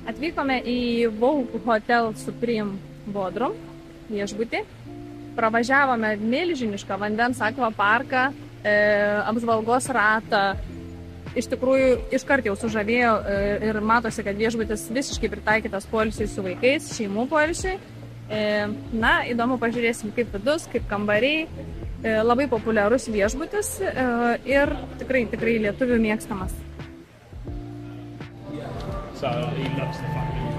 Atvykome į Vogue Hotel Supreme Bodrum viešbutį. Pravažiavome milžinišką vandens akvaparką, apžvalgos ratą. Iš tikrųjų, iškart jau sužavėjo ir matosi, kad viešbutis visiškai pritaikytas poilsiui su vaikais, šeimų poilsiui. Na, įdomu, pažiūrėsim, kaip vidus, kaip kambariai. Labai populiarus viešbutis ir tikrai lietuvių mėgstamas. So he loves the fact that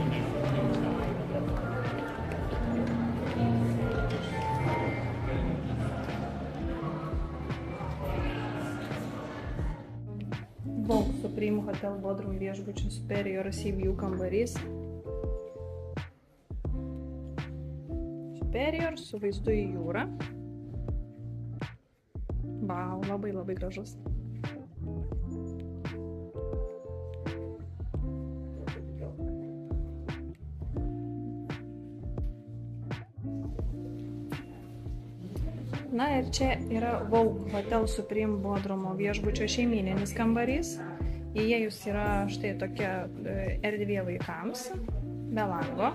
Vogue Supreme Hotel Bodrum viešbučio Superior Sea View kambarys. Superior su vaizdu į jūrą. Vau, labai gražus. Na ir čia yra Vogue Hotel Supreme Bodrumo viešbučio šeimyninis kambarys. Įėjus yra štai tokia erdvė vaikams, be lango.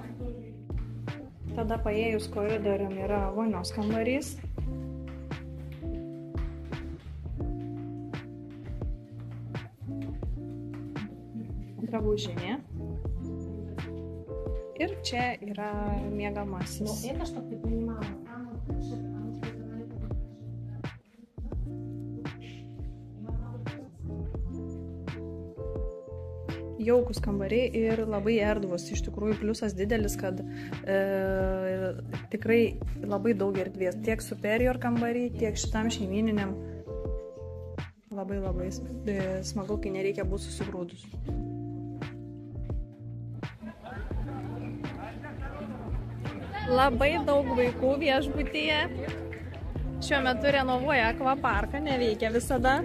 Tada paėjus koridorium yra vonios kambarys. Drabužinė. Ir čia yra miegamasis. Jaukus kambariai ir labai erdvus. Iš tikrųjų, pliusas didelis, kad tikrai labai daug erdvės. Tiek Superior kambariai, tiek šitam šeimyniniam. Labai smagu, kai nereikia būti susigrūdus. Labai daug vaikų viešbutyje. Šiuo metu renovuoja akvaparką, neveikia visada.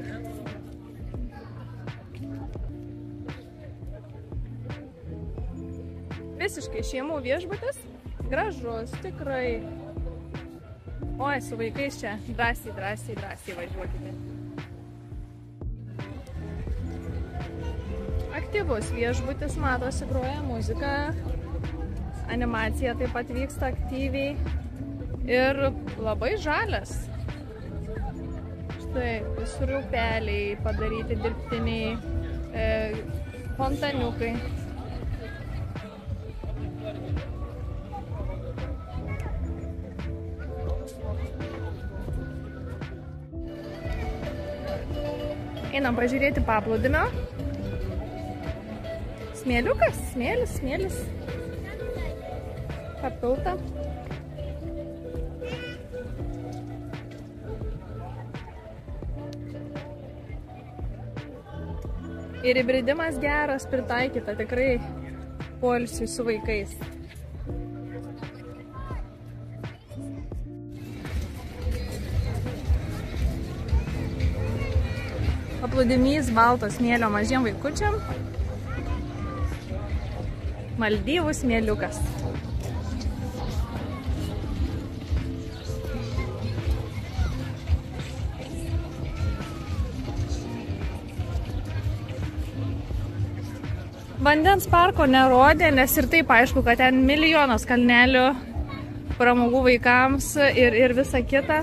Visiškai šeimų viešbutis, gražus, tikrai. Oi, su vaikais čia drąsiai važiuokite. Aktyvus viešbutis, matosi, groja muzika, animacija taip pat vyksta aktyviai ir labai žalias. Štai visur upeliai padaryti dirbtiniai, fontaniukai. Einam pažiūrėti paplūdimio. Smėliukas, smėlis. Papilta. Ir įbridimas geras, pritaikyta tikrai poilsiui su vaikais. Paplūdimys balto smėlio mažiem vaikučiam. Maldyvų smėliukas. Vandens parko nerodė, nes ir taip aišku, kad ten milijonas kalnelių pramogų vaikams ir visa kita.